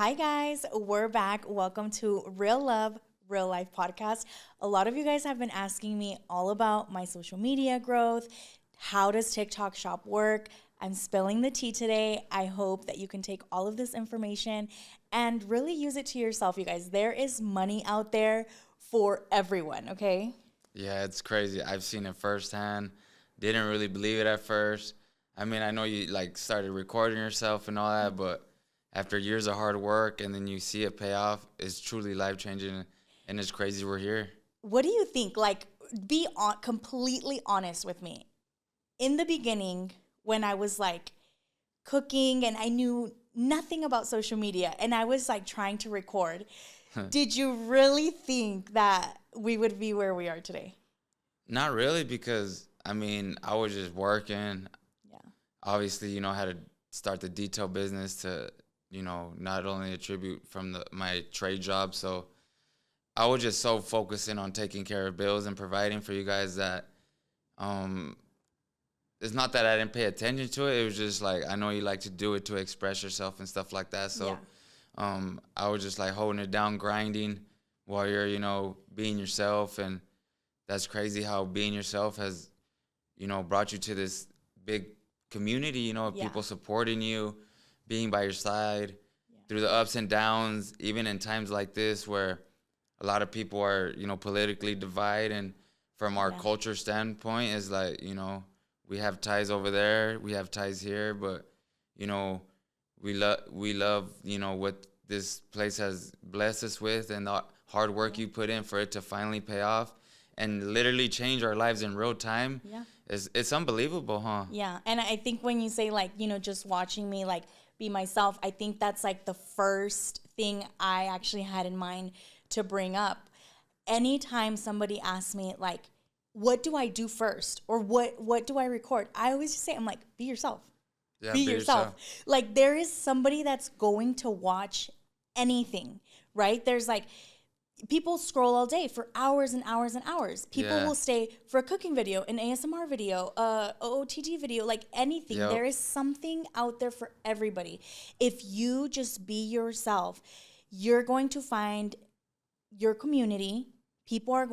Hi, guys. We're back. Welcome to Real Love, Real Life podcast. A lot of you guys have been asking me all about my social media growth. How does TikTok Shop work? I'm spilling the tea today. I hope that you can take all of this information and really use it to yourself, you guys. There is money out there for everyone, okay? Yeah, it's crazy. I've seen it firsthand. Didn't really believe it at first. I mean, I know you started recording yourself and all that, but after years of hard work and then you see it pay off, it's truly life changing and it's crazy we're here. What do you think? Completely honest with me. In the beginning, when I was cooking and I knew nothing about social media and I was trying to record, did you really think that we would be where we are today? Not really, because I mean, I was just working. Yeah. Obviously, how to start the detail business to, not only attribute from my trade job. So I was just so focusing on taking care of bills and providing for you guys that it's not that I didn't pay attention to it. It was just I know you like to do it to express yourself and stuff like that. So I was just holding it down, grinding while you're, being yourself. And that's crazy how being yourself has, brought you to this big community, of people supporting you, being by your side through the ups and downs, even in times like this where a lot of people are, politically divided. And from our culture standpoint is we have ties over there, we have ties here, but, we love, what this place has blessed us with and the hard work you put in for it to finally pay off and literally change our lives in real time. Yeah. It's unbelievable, huh? Yeah. And I think when you say just watching me be myself, I think that's the first thing I actually had in mind to bring up. Anytime somebody asks me what do I do first or what do I record? I always just say, I'm be yourself. Yeah, be yourself. There is somebody that's going to watch anything, right? There's people scroll all day for hours and hours and hours. People will stay for a cooking video, an ASMR video, a OOTD video, anything. Yep. There is something out there for everybody. If you just be yourself, you're going to find your community. Some people are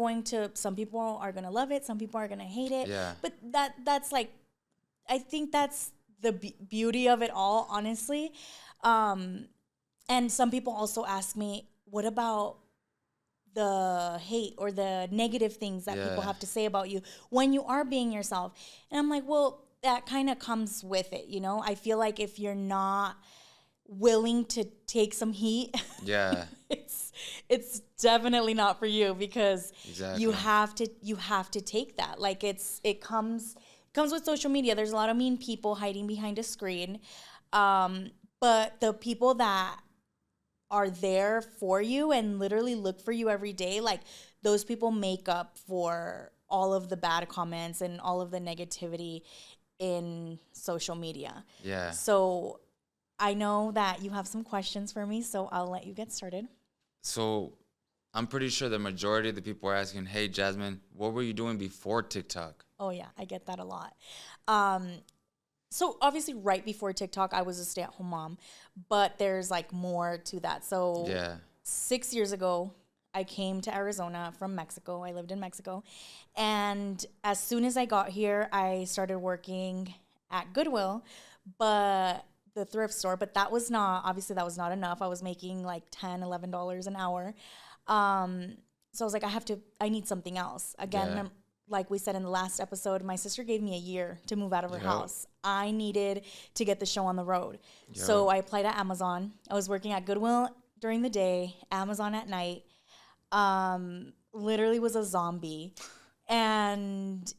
going to love it. Some people are going to hate it. Yeah. But that's I think that's the beauty of it all, honestly. And some people also ask me, what about the hate or the negative things that people have to say about you when you are being yourself? And I'm well, that kind of comes with it, I feel if you're not willing to take some heat, it's definitely not for you, because you have to take that. It comes with social media. There's a lot of mean people hiding behind a screen, but the people that are there for you and literally look for you every day, those people make up for all of the bad comments and all of the negativity in social media. Yeah. So I know that you have some questions for me, so I'll let you get started. So I'm pretty sure the majority of the people are asking, hey, Jasmine, what were you doing before TikTok? Oh, yeah, I get that a lot. So obviously right before TikTok, I was a stay-at-home mom, but there's more to that. So 6 years ago, I came to Arizona from Mexico. I lived in Mexico. And as soon as I got here, I started working at Goodwill, but the thrift store, but that was not enough. I was making $10, $11 an hour. So I was I need something else. Again, like we said in the last episode, my sister gave me a year to move out of her house. I needed to get the show on the road. So I applied at Amazon. I was working at Goodwill during the day, Amazon at night. Literally was a zombie. And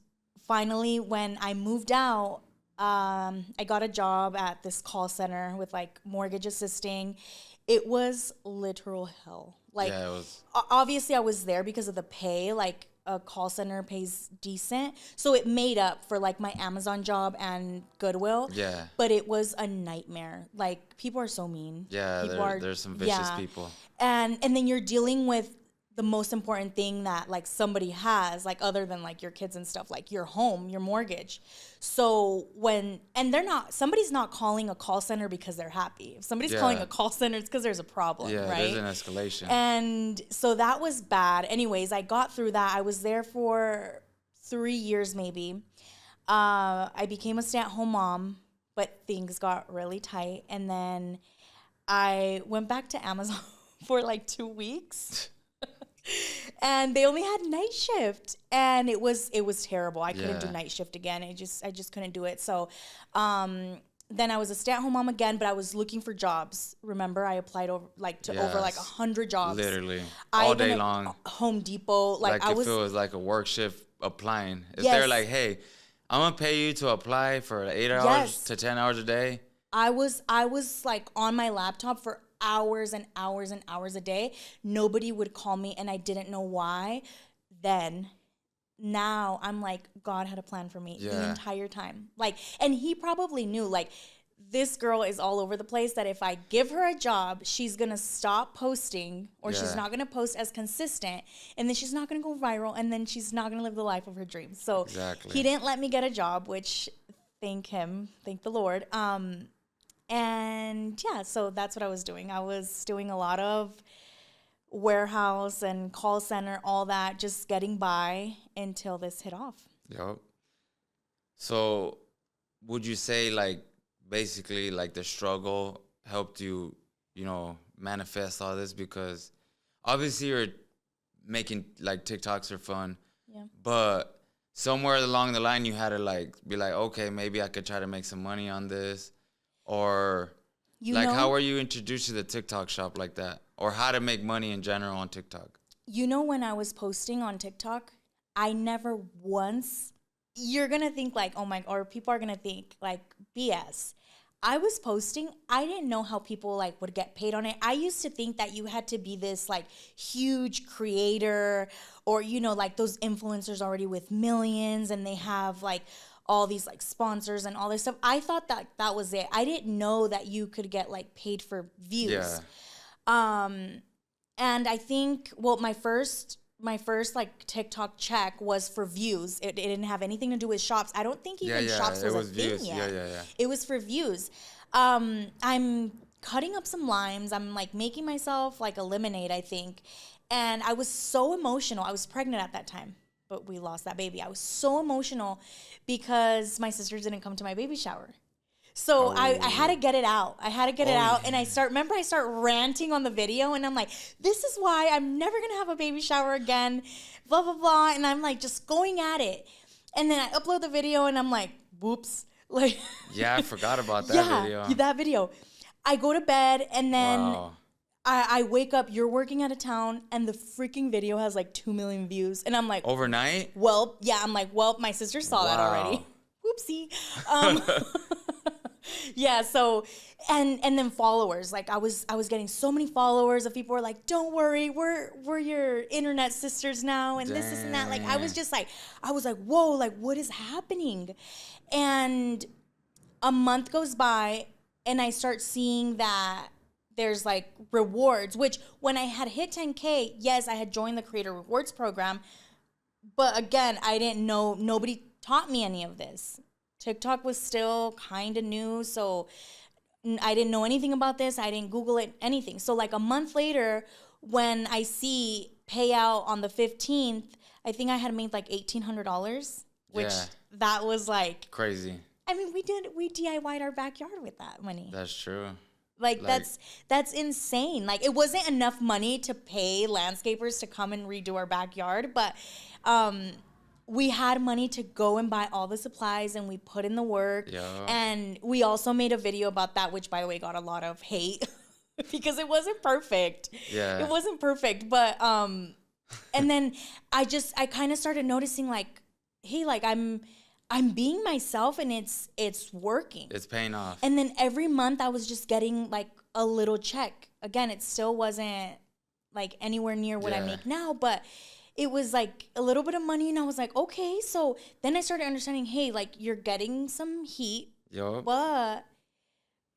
finally, when I moved out, I got a job at this call center with mortgage assisting. It was literal hell. It was. Obviously I was there because of the pay. A call center pays decent, so it made up for my Amazon job and Goodwill. Yeah. But it was a nightmare. People are so mean. Yeah, there's some vicious people. And then you're dealing with the most important thing that like somebody has, like other than like your kids and stuff, like your home, your mortgage. So somebody's not calling a call center because they're happy. If somebody's calling a call center, it's because there's a problem, right? There's an escalation. And so that was bad. Anyways, I got through that. I was there for 3 years maybe. I became a stay-at-home mom, but things got really tight. And then I went back to Amazon for like 2 weeks. And they only had night shift, and it was terrible. I couldn't do night shift again. I just couldn't do it. So then I was a stay-at-home mom again, but I was looking for jobs. Remember, I applied over 100 jobs. Literally all day long. Home Depot, like I was. If it was like a work shift applying. If they're like, hey, I'm gonna pay you to apply for 8 hours to 10 hours a day. I was like on my laptop for hours and hours and hours a day. Nobody would call me, and I didn't know why. Then now I'm like, God had a plan for me the entire time. Like, and he probably knew, like, this girl is all over the place, that if I give her a job, she's going to stop posting, or she's not going to post as consistent, and then she's not going to go viral, and then she's not going to live the life of her dreams. So he didn't let me get a job, which thank the Lord. And yeah, so that's what I was doing. I was doing a lot of warehouse and call center, all that, just getting by until this hit off. Yep. So would you say, like, basically, like, the struggle helped you, manifest all this? Because obviously you're making, like, TikToks are fun. Yeah. But somewhere along the line you had to, like, be like, okay, maybe I could try to make some money on this. Or, how were you introduced to the TikTok shop like that? Or how to make money in general on TikTok? When I was posting on TikTok, I never once, you're going to think like, oh my, or people are going to think like BS. I was posting, I didn't know how people like would get paid on it. I used to think that you had to be this like huge creator, or, like those influencers already with millions, and they have like all these like sponsors and all this stuff. I thought that was it. I didn't know that you could get like paid for views. Yeah. And I think, my first like TikTok check was for views. It didn't have anything to do with shops. I don't think even shops was a thing yet. Yeah. It was for views. I'm cutting up some limes. I'm like making myself like a lemonade, I think. And I was so emotional. I was pregnant at that time, but we lost that baby. I was so emotional because my sisters didn't come to my baby shower. So I had to get it out. And I start ranting on the video, and I'm like, this is why I'm never going to have a baby shower again, blah, blah, blah. And I'm like just going at it. And then I upload the video, and I'm like, whoops. Like, yeah, I forgot about that video. Yeah, that video. I go to bed, and then I wake up, you're working out of town, and the freaking video has like 2 million views. And I'm like, overnight? Well, yeah, I'm like, my sister saw that already. Whoopsie. Yeah, so and then followers. Like I was getting so many followers of people who were like, don't worry, we're your internet sisters now, and this and that. Like I was like, whoa, like what is happening? And a month goes by, and I start seeing that there's like rewards, which when I had hit 10K, yes, I had joined the Creator Rewards program. But again, I didn't know, nobody taught me any of this. TikTok was still kind of new, so I didn't know anything about this. I didn't Google it, anything. So like a month later, when I see payout on the 15th, I think I had made like $1,800, which that was like crazy. I mean, we DIY'd our backyard with that money. That's true. Like that's insane. Like it wasn't enough money to pay landscapers to come and redo our backyard, but we had money to go and buy all the supplies, and we put in the work. Yeah. And we also made a video about that, which by the way got a lot of hate because it wasn't perfect. Yeah. It wasn't perfect, but and then I kind of started noticing like, hey, like I'm being myself, and it's working. It's paying off. And then every month I was just getting like a little check. Again, it still wasn't like anywhere near what I make now, but it was like a little bit of money, and I was like, okay. So then I started understanding, hey, like you're getting some heat, but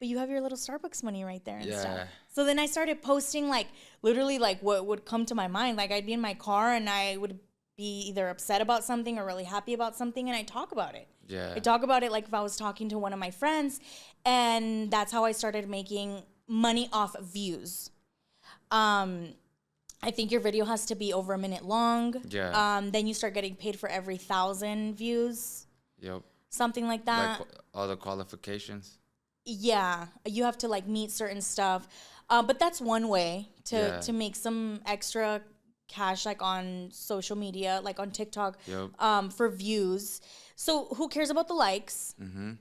but you have your little Starbucks money right there and Yeah. stuff. So then I started posting like literally like what would come to my mind. Like I'd be in my car and I would be either upset about something or really happy about something, and I talk about it. Yeah. I talk about it like if I was talking to one of my friends, and that's how I started making money off views. I think your video has to be over a minute long. Yeah. Then you start getting paid for every 1,000 views. Yep. Something like that. Like all the qualifications. Yeah, you have to like meet certain stuff. But that's one way to make some extra cash, like on social media, like on TikTok, for views. So who cares about the likes? Mm-hmm.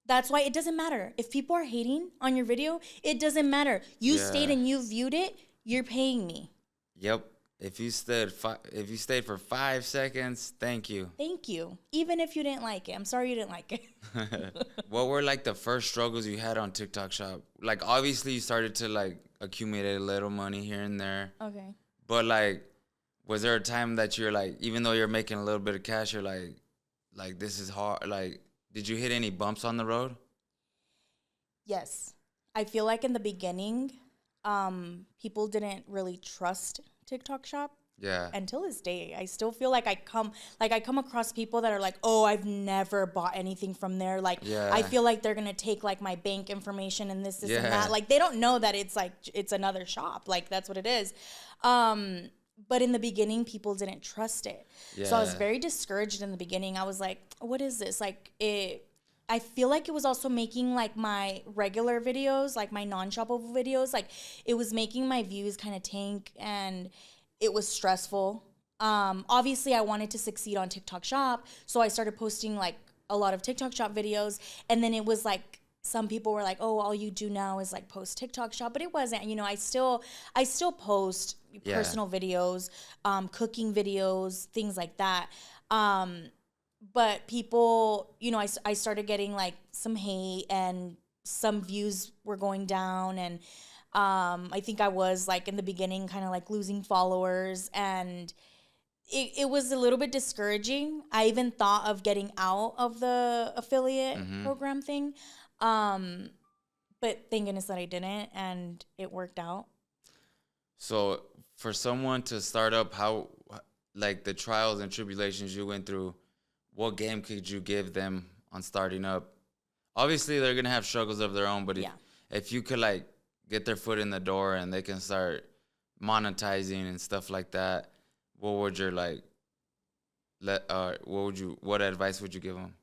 That's why it doesn't matter. If people are hating on your video, it doesn't matter. You stayed and you viewed it, you're paying me. Yep. If you stayed for 5 seconds, thank you. Thank you. Even if you didn't like it. I'm sorry you didn't like it. What were like the first struggles you had on TikTok Shop? Like obviously you started to like accumulate a little money here and there. Okay. But like, was there a time that you're like, even though you're making a little bit of cash, you're like this is hard. Like, did you hit any bumps on the road? Yes. I feel like in the beginning, people didn't really trust TikTok Shop. Yeah. Until this day, I still feel like I come across people that are like, oh, I've never bought anything from there. Like, I feel like they're going to take like my bank information and this and that. Like, they don't know that it's like, it's another shop. Like, that's what it is. But in the beginning, people didn't trust it. Yeah. So I was very discouraged in the beginning. I was like, what is this? Like, I feel like it was also making like my regular videos, like my non-shoppable videos, like it was making my views kind of tank, and it was stressful. Obviously I wanted to succeed on TikTok Shop, so I started posting like a lot of TikTok Shop videos, and then it was like some people were like, oh, all you do now is like post TikTok Shop, but it wasn't. You know, I still post personal videos, cooking videos, things like that. But people, you know, I started getting like some hate, and some views were going down, and I think I was like in the beginning kind of like losing followers, and it was a little bit discouraging. I even thought of getting out of the affiliate program thing. But thank goodness that I didn't, and it worked out. So for someone to start up, how, like the trials and tribulations you went through, what game could you give them on starting up? Obviously, they're going to have struggles of their own, but if you could, like, get their foot in the door and they can start monetizing and stuff like that, what would your, like, what advice would you give them?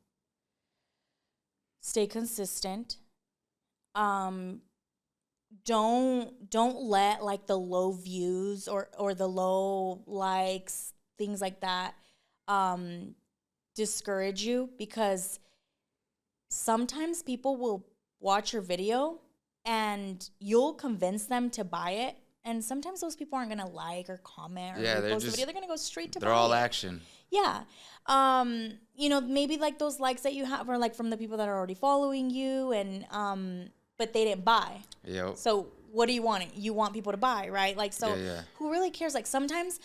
Stay consistent. Don't let, like, the low views or the low likes, things like that, discourage you, because sometimes people will watch your video and you'll convince them to buy it, and sometimes those people aren't gonna like or comment or repost the video. They're gonna go straight to buy it. They're all action. Yeah. You know, maybe like those likes that you have are like from the people that are already following you, and but they didn't buy. Yep. So what do you want? You want people to buy, right? Like, so who really cares? Like sometimes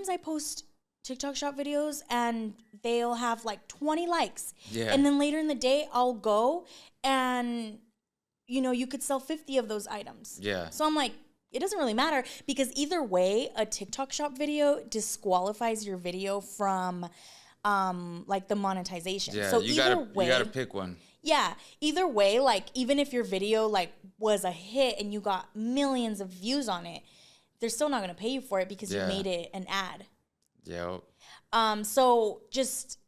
I post TikTok Shop videos and they'll have like 20 likes. Yeah. And then later in the day, I'll go and, you know, you could sell 50 of those items. Yeah. So I'm like, it doesn't really matter, because either way, a TikTok Shop video disqualifies your video from like the monetization. Yeah, so you gotta pick one. Yeah. Either way, like even if your video like was a hit and you got millions of views on it, they're still not gonna pay you for it because you made it an ad. Yeah. So just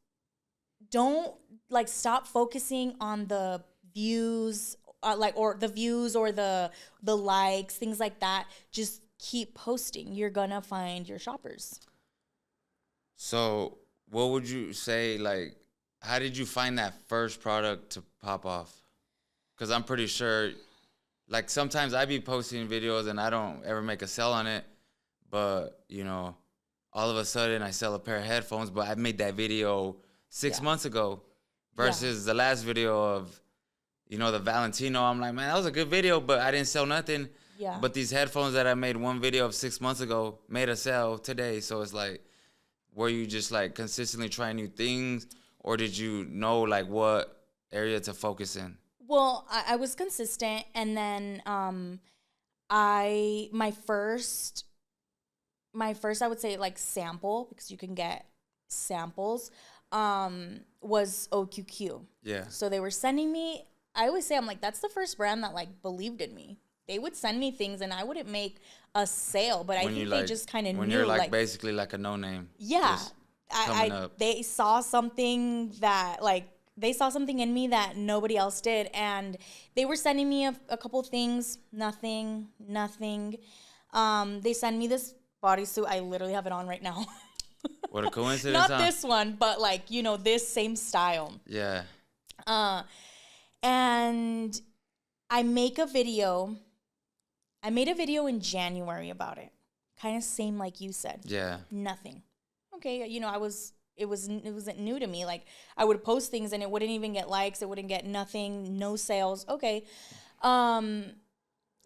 don't like stop focusing on the views, or the likes, things like that. Just keep posting. You're gonna find your shoppers. So what would you say, like, how did you find that first product to pop off? Because I'm pretty sure, like, sometimes I be posting videos and I don't ever make a sell on it, but, you know, all of a sudden I sell a pair of headphones, but I made that video 6 months ago versus the last video of, you know, the Valentino. I'm like, man, that was a good video, but I didn't sell nothing. Yeah. But these headphones that I made one video of 6 months ago made a sale today. So it's like, were you just like consistently trying new things, or did you know like what area to focus in? Well, I was consistent, and then my first I would say like sample, because you can get samples, was OQQ. Yeah. So they were sending me, I always say, I'm like, that's the first brand that like believed in me. They would send me things and I wouldn't make a sale, but I think they just kind of knew. When you're like basically like a no name. Yeah. They saw something in me that nobody else did, and they were sending me a couple things. Nothing. They send me this bodysuit. I literally have it on right now. What a coincidence. Not this one, but like, this same style. Yeah. And I made a video in January about it. Kind of same like you said. Yeah. Nothing. Okay, it wasn't new to me. Like, I would post things and it wouldn't even get likes, it wouldn't get nothing, no sales. Okay. And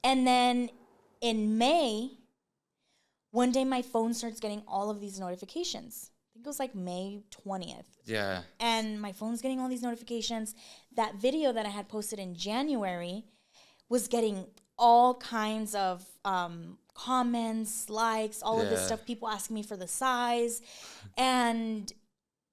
then in May, one day my phone starts getting all of these notifications. I think it was like May 20th. Yeah. And my phone's getting all these notifications. That video that I had posted in January was getting all kinds of comments, likes, all of this stuff, people asking me for the size. And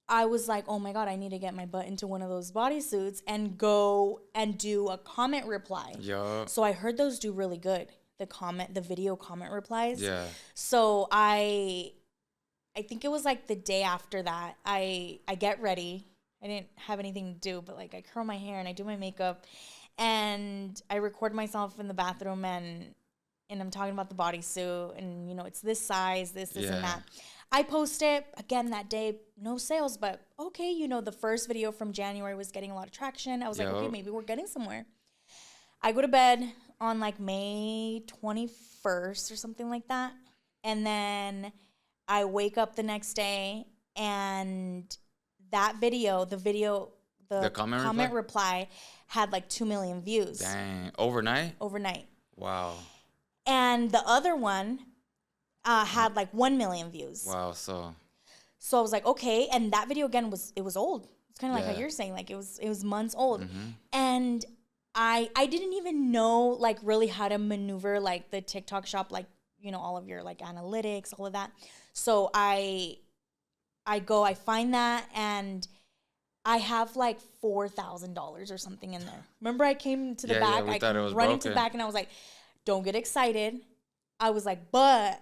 I was like, oh my God, I need to get my butt into one of those bodysuits and go and do a comment reply. Yeah. So I heard those do really good. The video comment replies. Yeah. So I think it was like the day after that, I get ready. I didn't have anything to do, but like I curl my hair and I do my makeup and I record myself in the bathroom and I'm talking about the bodysuit and, it's this size, this and that. I post it again that day, no sales, but okay, the first video from January was getting a lot of traction. I was like, okay, maybe we're getting somewhere. I go to bed on like May 21st or something like that. And then I wake up the next day and that video, the comment reply had like 2 million views. Dang. Overnight? Overnight. Wow. And the other one had like 1 million views. Wow. So I was like, okay. And that video again it was old. It's kind of like how you're saying, like it was months old. Mm-hmm. And I didn't even know like really how to maneuver like the TikTok shop, like, all of your like analytics, all of that. So I find that and I have like $4,000 or something in there. Remember I came to the back, I came running to the back and I was like, don't get excited. I was like, but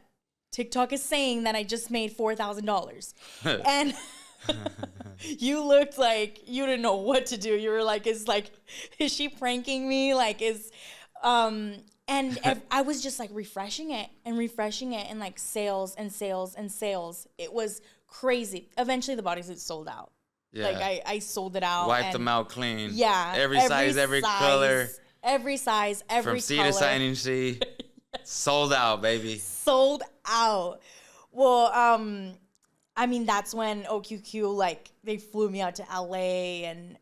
TikTok is saying that I just made $4,000. And you looked like you didn't know what to do. You were like, is she pranking me? Like, and I was just like refreshing it and like sales and sales and sales. It was crazy. Eventually the bodysuit sold out. Yeah. Like I sold it out. Wiped them out clean. Yeah. Every size, every color. Every size, every color. From C to signing C. Sold out, baby. Sold out. Well, I mean, that's when OQQ, like, they flew me out to LA and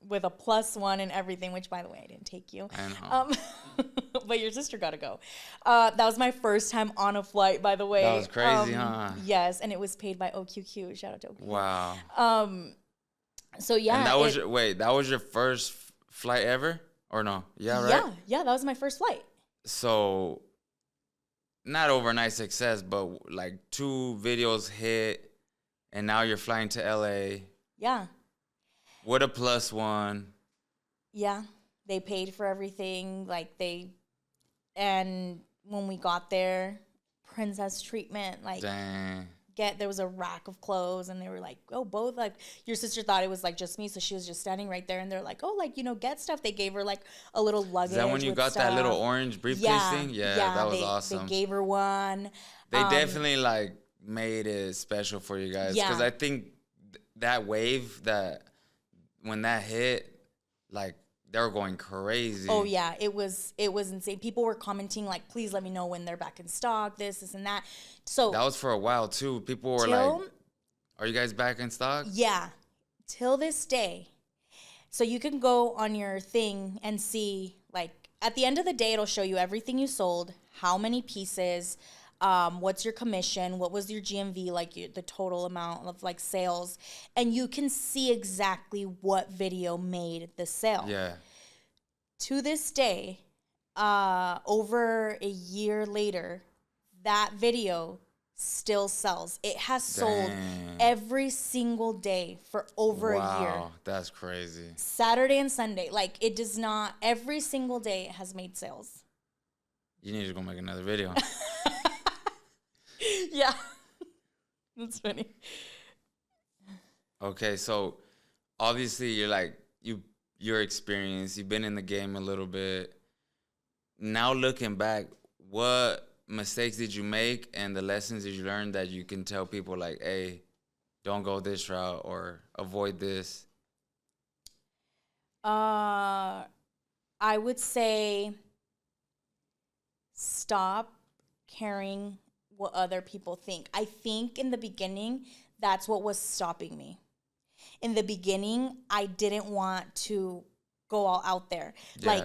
with a +1 and everything, which, by the way, I didn't take you. I know. But your sister got to go. That was my first time on a flight, by the way. That was crazy, huh? Yes, and it was paid by OQQ. Shout out to OQQ. Wow. So, yeah. And that was your first flight ever? Or no? Yeah, right? Yeah, that was my first flight. So, not overnight success, but like 2 videos hit, and now you're flying to LA. Yeah. What a +1. Yeah. They paid for everything. And when we got there, princess treatment, like, dang. There was a rack of clothes and they were like, oh, both, like, your sister thought it was like just me, so she was just standing right there and they're like, oh, like, get stuff. They gave her like a little luggage. Is that when you got stuff. That little orange briefcase thing? Yeah, that was awesome. They gave her one. They definitely like made it special for you guys, because I think that wave, that when that hit, like, they were going crazy. Oh yeah, it was insane. People were commenting like, please let me know when they're back in stock, this and that. So that was for a while too. People were like, are you guys back in stock? Yeah. Till this day. So you can go on your thing and see, like, at the end of the day, it'll show you everything you sold, how many pieces, what's your commission, what was your GMV, like the total amount of like sales, and you can see exactly what video made the sale. Yeah. To this day, over a year later, that video still sells. It has sold every single day for over a year. Wow, that's crazy. Saturday and Sunday. Like, it does not, every single day it has made sales. You need to go make another video. Yeah. That's funny. Okay, so obviously you're like, you're experienced, you've been in the game a little bit. Now looking back, what mistakes did you make and the lessons did you learn that you can tell people like, hey, don't go this route or avoid this? I would say stop caring what other people think. I think in the beginning, that's what was stopping me. In the beginning, I didn't want to go all out there. Yeah. Like,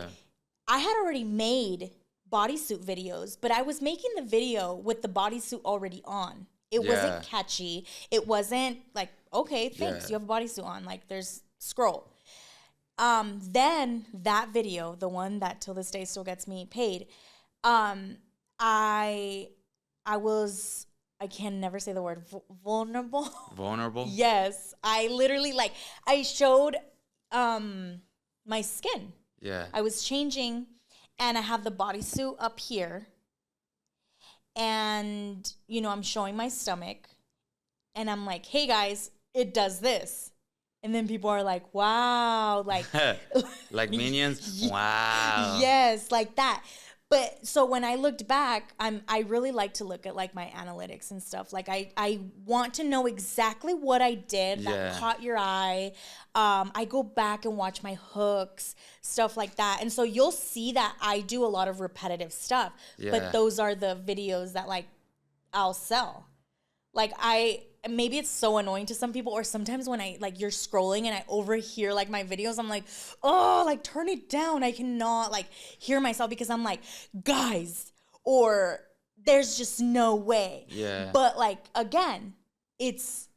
I had already made bodysuit videos, but I was making the video with the bodysuit already on. It wasn't catchy. It wasn't like, okay, thanks, you have a bodysuit on. Like, there's scroll. Then that video, the one that till this day still gets me paid, I can never say the word vulnerable. Vulnerable? Yes. I literally, like, I showed my skin. Yeah. I was changing, and I have the bodysuit up here. And, you know, I'm showing my stomach. And I'm like, hey, guys, it does this. And then people are like, wow. Like, like Minions? Wow. Yes, like that. But so when I looked back, I really like to look at like my analytics and stuff. Like I want to know exactly what I did that caught your eye. I go back and watch my hooks, stuff like that. And so you'll see that I do a lot of repetitive stuff. Yeah. But those are the videos that like I'll sell. Like maybe it's so annoying to some people, or sometimes when I like you're scrolling and I overhear like my videos, I'm like, oh, like turn it down. I cannot like hear myself because I'm like, guys, or there's just no way. Yeah. But like again, it's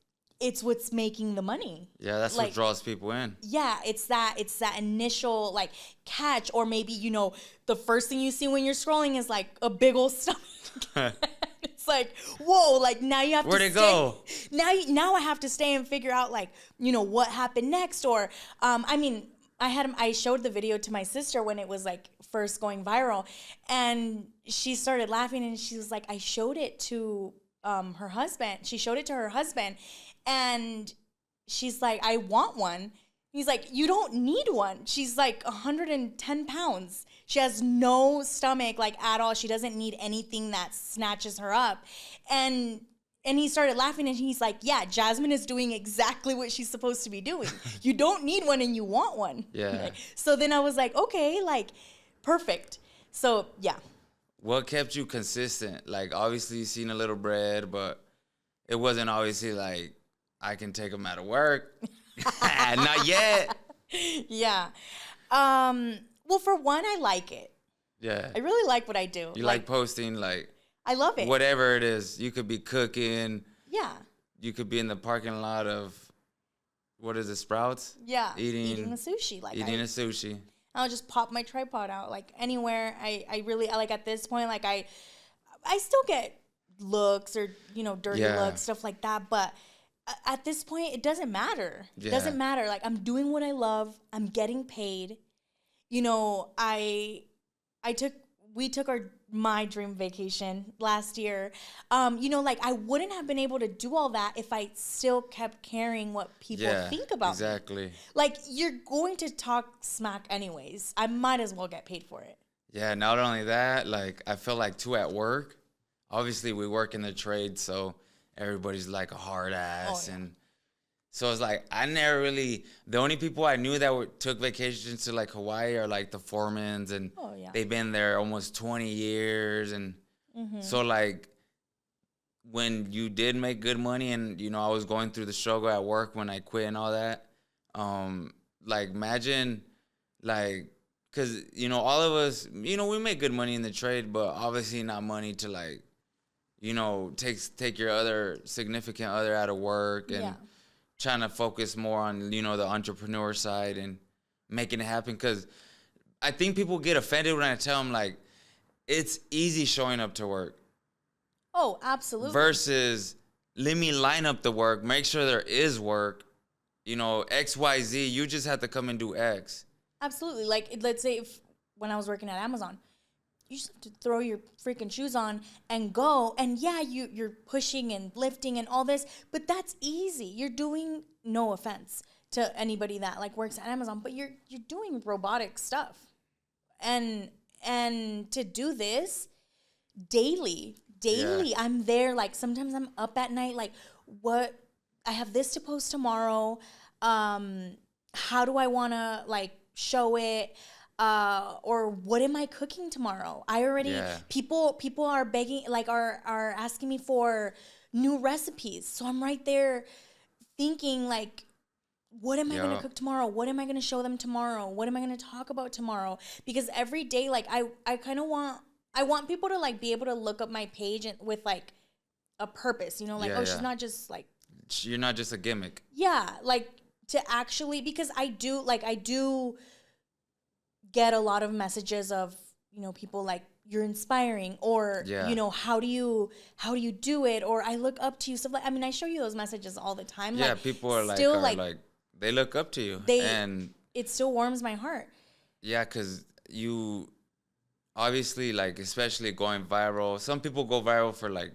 what's making the money. Yeah, that's like, what draws people in. Yeah, it's that initial like catch, or maybe, you know, the first thing you see when you're scrolling is like a big old stomach. It's like, whoa, like now you have Where'd to it go? Now I have to stay and figure out like, you know, what happened next. Or I mean, I showed the video to my sister when it was like first going viral, and she started laughing, and she was like, I showed it to her husband. She showed it to her husband, and she's like, I want one. He's like, you don't need one. She's like 110 pounds. She has no stomach like at all. She doesn't need anything that snatches her up. And he started laughing, and he's like, yeah, Jasmine is doing exactly what she's supposed to be doing. You don't need one and you want one. Yeah. So then I was like, okay, like perfect. So yeah. What kept you consistent? Like obviously you seen a little bread, but it wasn't obviously like I can take them out of work. Not yet. Yeah. Well, for one, I like it. Yeah. I really like what I do. You like posting, like... I love it. Whatever it is. You could be cooking. Yeah. You could be in the parking lot of... What is it, Sprouts? Yeah. Eating a sushi. Eating a sushi. I'll just pop my tripod out, like, anywhere. I really... like, at this point, like, I still get looks or, you know, dirty looks, stuff like that, but... At this point, it doesn't matter. It doesn't matter. Like, I'm doing what I love. I'm getting paid. You know, we took my dream vacation last year. You know, like I wouldn't have been able to do all that if I still kept caring what people think about me. Exactly. Like, you're going to talk smack anyways. I might as well get paid for it. Yeah, not only that, like I feel like too at work. Obviously, we work in the trade, so everybody's like a hard ass. Oh, yeah. And so it's like, I never really, the only people I knew that took vacations to like Hawaii are like the foremans, and they've been there almost 20 years. And so like when you did make good money, and, you know, I was going through the struggle at work when I quit and all that, like imagine like, cause, you know, all of us, you know, we make good money in the trade, but obviously not money to like you know, take your other significant other out of work and trying to focus more on, you know, the entrepreneur side and making it happen. Because I think people get offended when I tell them, like, it's easy showing up to work. Oh, absolutely. Versus, let me line up the work, make sure there is work. You know, X, Y, Z, you just have to come and do X. Absolutely. Like, let's say when I was working at Amazon, you just have to throw your freaking shoes on and go. And yeah, you're pushing and lifting and all this, but that's easy. You're doing, no offense to anybody that like works at Amazon, but you're doing robotic stuff. And to do this daily, I'm there. Like sometimes I'm up at night, like I have this to post tomorrow. How do I want to like show it? Or what am I cooking tomorrow? I already, people are begging, like are asking me for new recipes. So I'm right there thinking like, what am I going to cook tomorrow? What am I going to show them tomorrow? What am I going to talk about tomorrow? Because every day, like I kind of want people to like be able to look up my page and with like a purpose, you know, like, she's not just like, you're not just a gimmick. Yeah. Like to actually, because I do get a lot of messages of, you know, people like, you're inspiring, or you know, how do you do it, or I look up to you, stuff like, I mean, I show you those messages all the time. Yeah, like, people are still like they look up to you, and it still warms my heart. Yeah, because you obviously, like, especially going viral, some people go viral for like,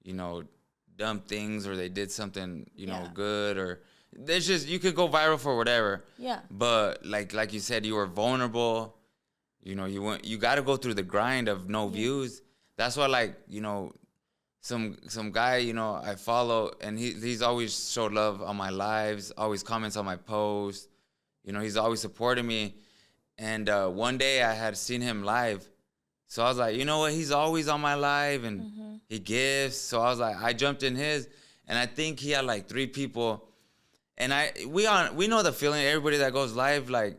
you know, dumb things, or they did something, you know, good, or there's just, you could go viral for whatever. Yeah. But like you said, you were vulnerable. You know, you got to go through the grind of no views. That's why, like, you know, some guy, you know, I follow, and he's always showed love on my lives, always comments on my posts. You know, he's always supporting me. And one day I had seen him live. So I was like, you know what? He's always on my live, and he gives. So I was like, I jumped in his, and I think he had like 3 people. And we know the feeling. Everybody that goes live, like,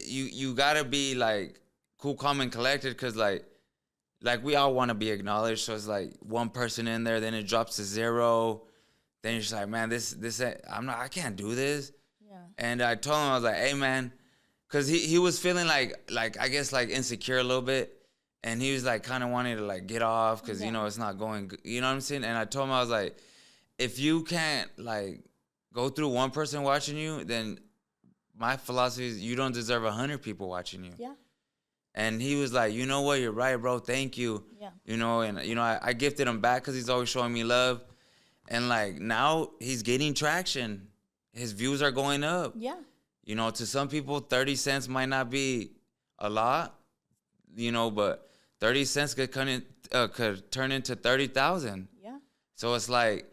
you gotta be like cool, calm, and collected, because like we all want to be acknowledged. So it's like one person in there, then it drops to 0. Then you're just like, man, this I can't do this. Yeah. And I told him, I was like, hey man, because he was feeling like I guess like insecure a little bit, and he was like kind of wanting to like get off because you know it's not going good, you know what I'm saying? And I told him, I was like, if you can't like go through one person watching you, then my philosophy is you don't deserve 100 people watching you. Yeah. And he was like, you know what, you're right, bro, thank you. Yeah. You know, and you know, I gifted him back because he's always showing me love. And like now he's getting traction. His views are going up. Yeah. You know, to some people, 30 cents might not be a lot, you know, but 30 cents could turn into 30,000. Yeah. So it's like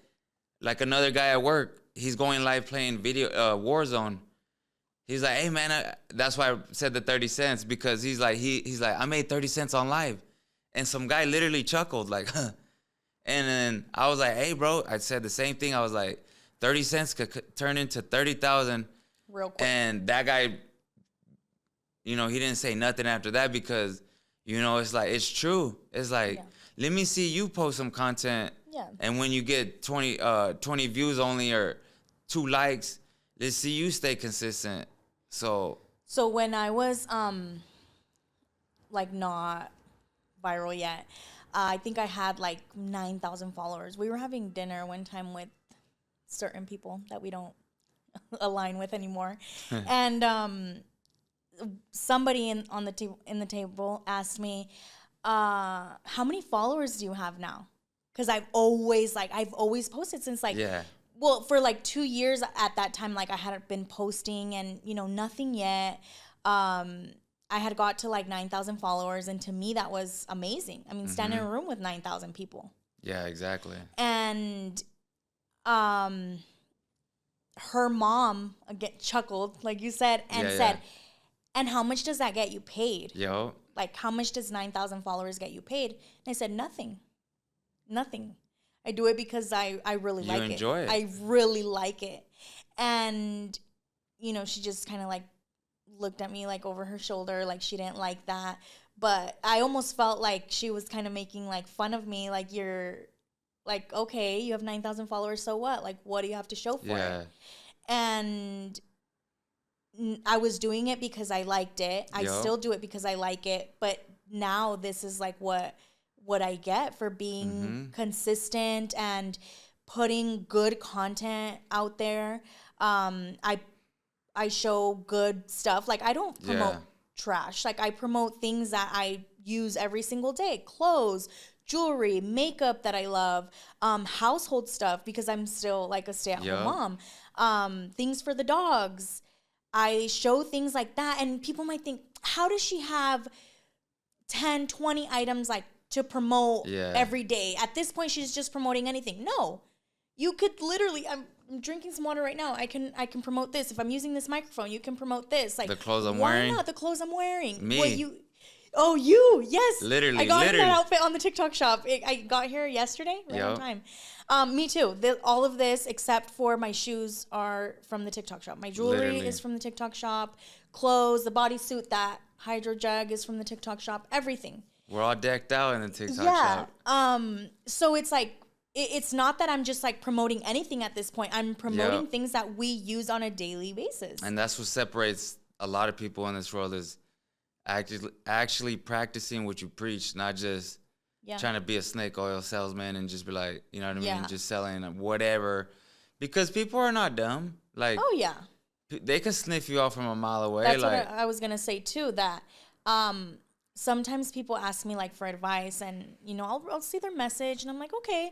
another guy at work, he's going live playing Warzone. He's like, hey man, that's why I said the 30 cents, because he's like, I made 30 cents on live. And some guy literally chuckled like, huh. And then I was like, hey bro, I said the same thing. I was like, 30 cents could turn into 30,000. Real quick. And that guy, you know, he didn't say nothing after that, because, you know, it's like, it's true. It's like, let me see you post some content. Yeah. And when you get 20 views only, or 2 likes, let's see you stay consistent. So when I was like not viral yet, I think I had like 9,000 followers. We were having dinner one time with certain people that we don't align with anymore. And somebody in the table asked me, how many followers do you have now? Because I've always posted since like, well, for like 2 years at that time, like I hadn't been posting, and you know, nothing yet. I had got to like 9,000 followers, and to me that was amazing. I mean, stand in a room with 9,000 people. Yeah, exactly. And her mom again chuckled, like you said, and said, and how much does that get you paid? Yo. Like, how much does 9,000 followers get you paid? And I said, nothing. I do it because I really like it. You enjoy it. I really like it. And, you know, she just kind of like looked at me like over her shoulder, like she didn't like that. But I almost felt like she was kind of making like fun of me. Like, you're like, okay, you have 9,000 followers. So what? Like, what do you have to show for it? And I was doing it because I liked it. I still do it because I like it. But now this is like what I get for being consistent and putting good content out there. I show good stuff. Like, I don't promote trash. Like, I promote things that I use every single day. Clothes, jewelry, makeup that I love, household stuff because I'm still like a stay-at-home mom. Things for the dogs. I show things like that, and people might think, how does she have 10, 20 items like to promote every day? At this point, she's just promoting anything. No, you could literally, I'm drinking some water right now. I can promote this. If I'm using this microphone, you can promote this. Like, the clothes I'm wearing. Why not the clothes I'm wearing? Me. What you, yes. Literally. I got in that outfit on the TikTok shop. I got here yesterday, right on time. Me too. All of this, except for my shoes, are from the TikTok shop. My jewelry is from the TikTok shop. Clothes, the bodysuit, that hydro jug is from the TikTok shop. Everything. We're all decked out in the TikTok shop. So it's like, it's not that I'm just like promoting anything at this point. I'm promoting things that we use on a daily basis. And that's what separates a lot of people in this world, is actually practicing what you preach, not just trying to be a snake oil salesman and just be like, you know what I mean, just selling whatever. Because people are not dumb. Like, they can sniff you out from a mile away. That's like, what I was gonna say too. That sometimes people ask me like for advice, and you know, I'll see their message, and I'm like, okay,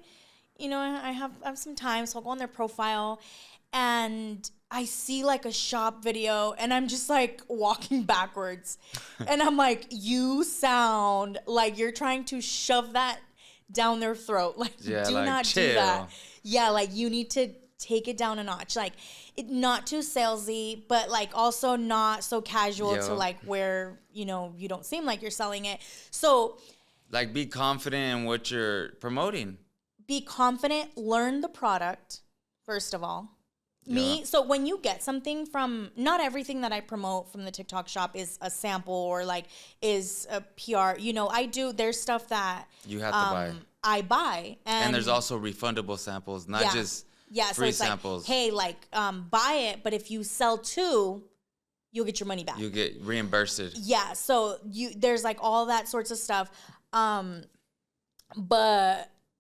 you know, I have some time, so I'll go on their profile, and I see like a shop video, and I'm just like walking backwards, and I'm like, you sound like you're trying to shove that down their throat. Like, do like, not chill. do that. Yeah, like, you need to take it down a notch. Like, not too salesy, but like also not so casual to like where, you know, you don't seem like you're selling it. So, like, be confident in what you're promoting. Be confident, learn the product, first of all. So when you get something from, not everything that I promote from the TikTok shop is a sample or like is a PR. You know, there's stuff that you have to buy. I buy. And there's also refundable samples, not just free samples. Like, hey, like, buy it, but if you sell two, you'll get your money back. You get reimbursed. Yeah, so there's like all that sorts of stuff. But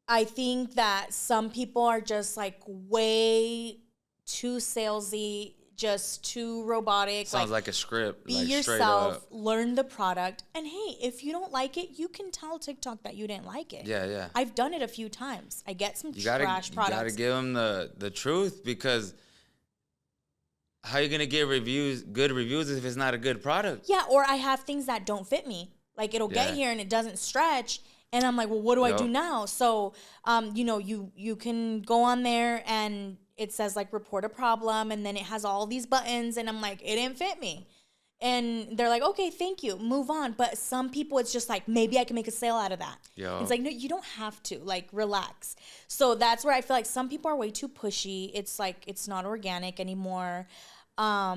I think that some people are just like way too salesy, just too robotic. Sounds like a script. Be like, yourself, learn the product, and hey, if you don't like it, you can tell TikTok that you didn't like it. Yeah. I've done it a few times. I get some trash products. You gotta give them the truth, because how are you gonna get good reviews if it's not a good product? Yeah, or I have things that don't fit me. Like, it'll get here and it doesn't stretch, and I'm like, well, what do I do now? So, you know, you can go on there and it says like report a problem, and then it has all these buttons, and I'm like, it didn't fit me. And they're like, okay, thank you, move on. But some people, it's just like, maybe I can make a sale out of that. It's like, no, you don't have to, like, relax. So that's where I feel like some people are way too pushy. It's like, it's not organic anymore. But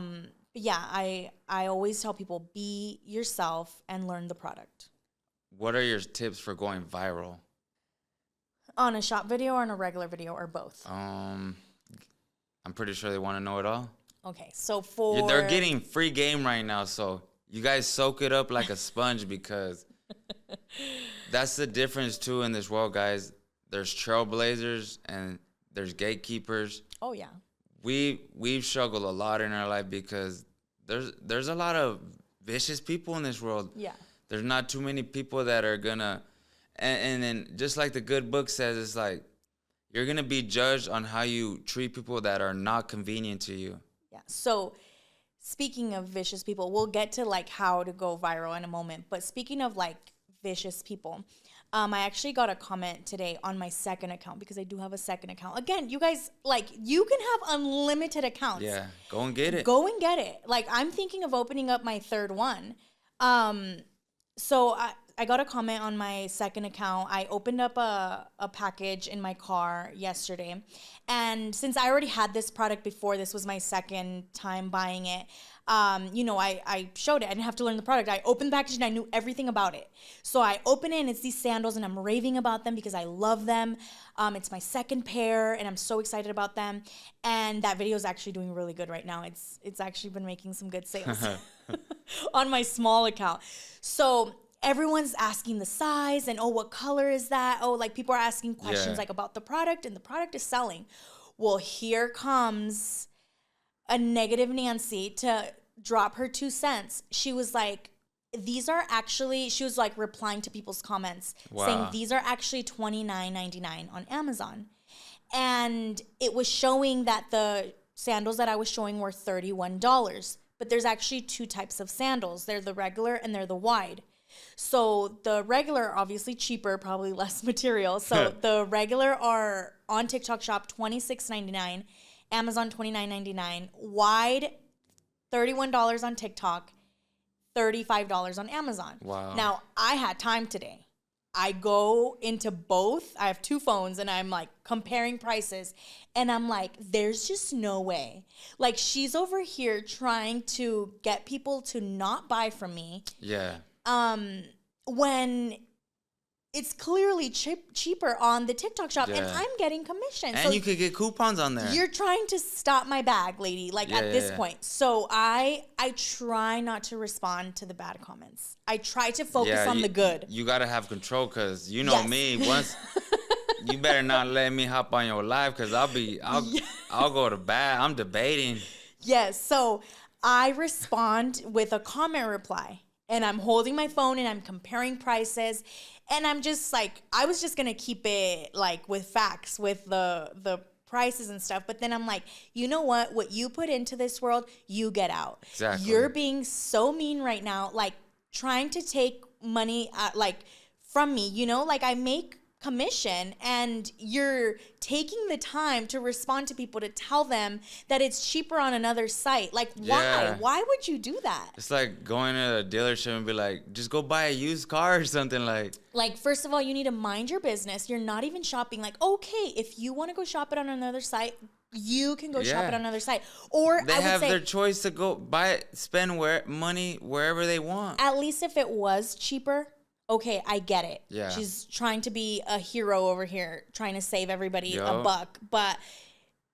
yeah, I always tell people, be yourself and learn the product. What are your tips for going viral? On a shop video or on a regular video, or both? I'm pretty sure they want to know it all. Okay, so they're getting free game right now, so you guys soak it up like a sponge, because that's the difference too in this world, guys. There's trailblazers and there's gatekeepers. Oh yeah. We've struggled a lot in our life because there's a lot of vicious people in this world. Yeah. There's not too many people that are gonna, and then just like the good book says, it's like, you're going to be judged on how you treat people that are not convenient to you. Yeah. So speaking of vicious people, we'll get to like how to go viral in a moment. But speaking of like vicious people, I actually got a comment today on my second account, because I do have a second account. Again, you guys, like, you can have unlimited accounts. Yeah. Go and get it. Go and get it. Like, I'm thinking of opening up my third one. So I got a comment on my second account. I opened up a package in my car yesterday. And since I already had this product before, this was my second time buying it, I showed it. I didn't have to learn the product. I opened the package and I knew everything about it. So I open it and it's these sandals and I'm raving about them because I love them. It's my second pair and I'm so excited about them. And that video is actually doing really good right now. It's actually been making some good sales on my small account. So everyone's asking the size and, what color is that? Like people are asking questions like about the product, and the product is selling. Well, here comes a negative Nancy to drop her 2 cents. She was like, she was like replying to people's comments saying these are actually $29.99 on Amazon. And it was showing that the sandals that I was showing were $31. But there's actually 2 types of sandals. They're the regular and they're the wide. So the regular are obviously cheaper, probably less material. So the regular are on TikTok Shop $26.99, Amazon $29.99, wide $31 on TikTok, $35 on Amazon. Wow. Now, I had time today. I go into both. I have 2 phones and I'm like comparing prices and I'm like, there's just no way. Like she's over here trying to get people to not buy from me. Yeah. When it's clearly cheaper on the TikTok Shop and I'm getting commission. And so you could get coupons on there. You're trying to stop my bag, lady, at this point. So I try not to respond to the bad comments. I try to focus on the good. You got to have control because you know me. Once you better not let me hop on your live because I'll go to bad. I'm debating. Yes. So I respond with a comment reply. And I'm holding my phone and I'm comparing prices. And I'm just like, I was just going to keep it like with facts, with the prices and stuff. But then I'm like, you know what? What you put into this world, you get out. Exactly. You're being so mean right now, like trying to take money from me, like I make commission and you're taking the time to respond to people to tell them that it's cheaper on another site. Like why would you do that? It's like going to a dealership and be like, just go buy a used car or something. Like first of all, you need to mind your business. You're not even shopping. Like, okay, if you want to go shop it on another site, you can go shop it on another site. Or they have their choice to go buy it, spend money wherever they want. At least if it was cheaper, okay, I get it. Yeah. She's trying to be a hero over here, trying to save everybody a buck. But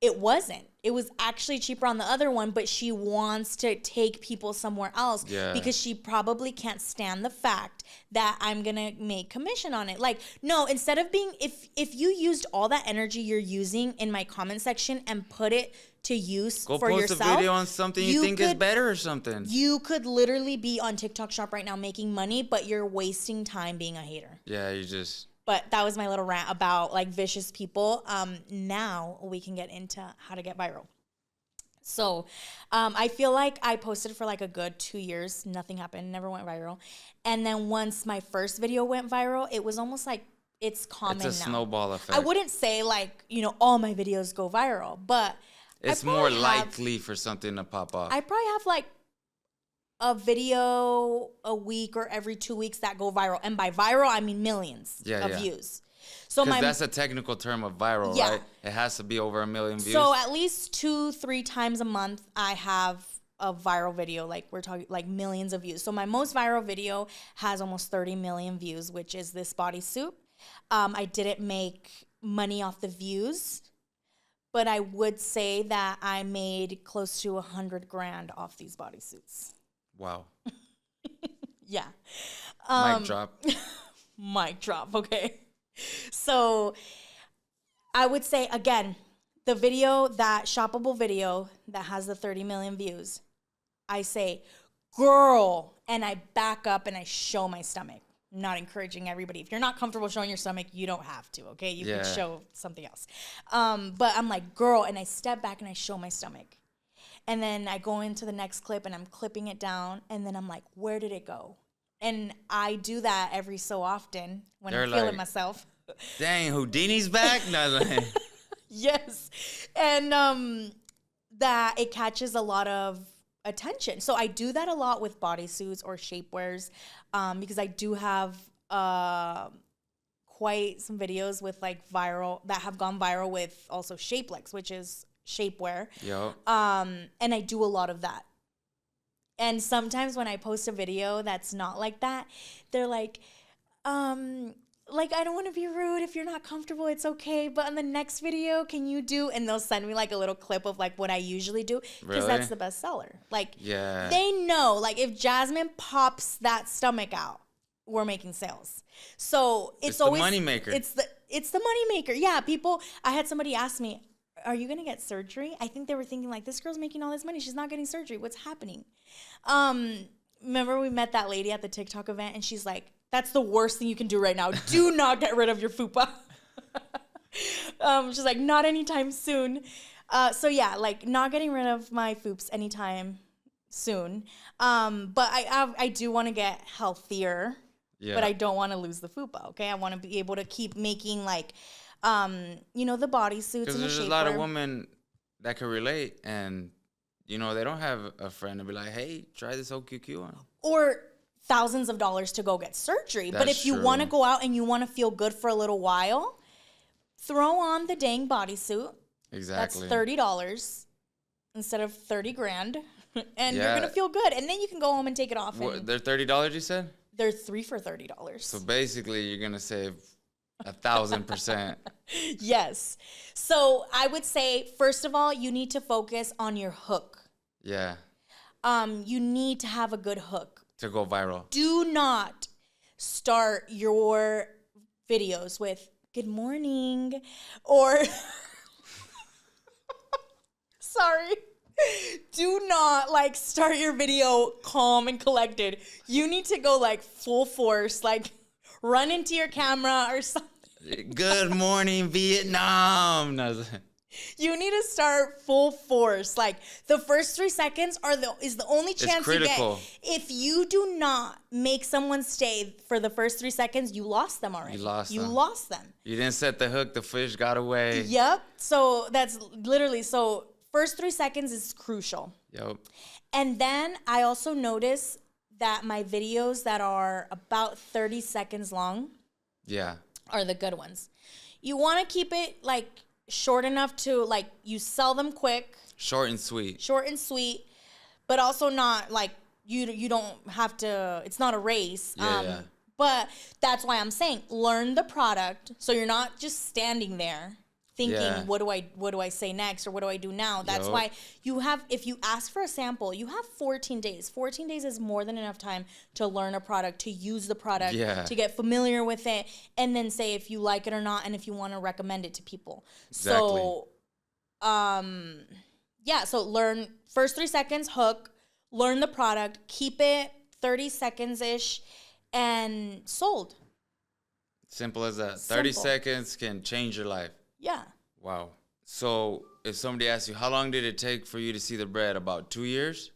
it wasn't. It was actually cheaper on the other one, but she wants to take people somewhere else because she probably can't stand the fact that I'm going to make commission on it. Like, no, instead of being, if you used all that energy you're using in my comment section and put it to use for yourself. Go post a video on something you think is better or something. You could literally be on TikTok Shop right now making money, but you're wasting time being a hater. Yeah, you just... But that was my little rant about like vicious people. Now we can get into how to get viral. So I feel like I posted for like a good 2 years. Nothing happened. Never went viral. And then once my first video went viral, it was almost like it's common now. It's a snowball effect. I wouldn't say like, all my videos go viral, but it's more likely for something to pop off. I probably have like a video a week or every 2 weeks that go viral. And by viral, I mean millions of views. So that's a technical term of viral, right? It has to be over 1 million views. So at least 2-3 times a month, I have a viral video. Like we're talking like millions of views. So my most viral video has almost 30 million views, which is this bodysuit. I didn't make money off the views, but I would say that I made close to $100,000 off these bodysuits. Wow. Yeah. Mic drop. Mic drop, okay. So I would say, again, the video, that shoppable video that has the 30 million views, I say, girl, and I back up and I show my stomach. I'm not encouraging everybody. If you're not comfortable showing your stomach, you don't have to, okay? You can show something else. But I'm like, girl, and I step back and I show my stomach. And then I go into the next clip and I'm clipping it down. And then I'm like, where did it go? And I do that every so often when I'm feeling myself. Dang, Houdini's back? No, Yes. And that it catches a lot of attention. So I do that a lot with bodysuits or shapewears because I do have quite some videos with like that have gone viral with also Shapelex, which is shapewear. Yo. And I do a lot of that. And sometimes when I post a video that's not like that, they're like, I don't want to be rude. If you're not comfortable, it's okay. But on the next video, can you do? And they'll send me like a little clip of like what I usually do because that's the best seller. Like, they know, like if Jasmine pops that stomach out, we're making sales. So it's always the moneymaker. It's the moneymaker. Yeah, people. I had somebody ask me, "Are you gonna get surgery?" I think they were thinking like, "This girl's making all this money. She's not getting surgery. What's happening?" Remember we met that lady at the TikTok event, and she's like, "That's the worst thing you can do right now. Do not get rid of your fupa." She's like, "Not anytime soon." So yeah, like not getting rid of my foops anytime soon. But I do want to get healthier. Yeah. But I don't want to lose the fupa. Okay, I want to be able to keep making like, the bodysuits. Because there's a lot of women that can relate, and they don't have a friend to be like, "Hey, try this OQQ on." Or thousands of dollars to go get surgery. But if you want to go out and you want to feel good for a little while, throw on the dang bodysuit. Exactly. That's $30 instead of $30,000, and you're gonna feel good. And then you can go home and take it off. They're $30, you said? They're 3 for $30. So basically, you're gonna save 1,000%. Yes. So I would say, first of all, you need to focus on your hook. Yeah. You need to have a good hook to go viral. Do not start your videos with "Good morning" or sorry. Do not like start your video calm and collected. You need to go like full force, like run into your camera or something. Good morning, Vietnam. You need to start full force. Like the first 3 seconds is the only chance you get. If you do not make someone stay for the first 3 seconds, you lost them already. You lost them. You didn't set the hook. The fish got away. Yep. So that's literally first 3 seconds is crucial. Yep. And then I also notice that my videos that are about 30 seconds long are the good ones. You want to keep it like short enough to like you sell them quick. Short and sweet. But also not like you don't have to, it's not a race. But that's why I'm saying learn the product so you're not just standing there thinking, what do I say next or what do I do now? That's why if you ask for a sample, you have 14 days. 14 days is more than enough time to learn a product, to use the product, to get familiar with it, and then say if you like it or not and if you want to recommend it to people. Exactly. So learn first 3 seconds, hook, learn the product, keep it 30 seconds-ish, and sold. Simple as that. 30 seconds can change your life. Yeah. Wow. So if somebody asks you, how long did it take for you to see the bread? About 2 years?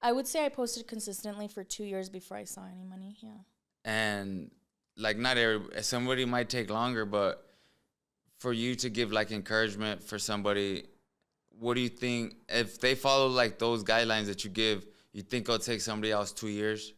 I would say I posted consistently for 2 years before I saw any money. Yeah. And like somebody might take longer, but for you to give like encouragement for somebody, what do you think if they follow like those guidelines that you give, you think it'll take somebody else 2 years?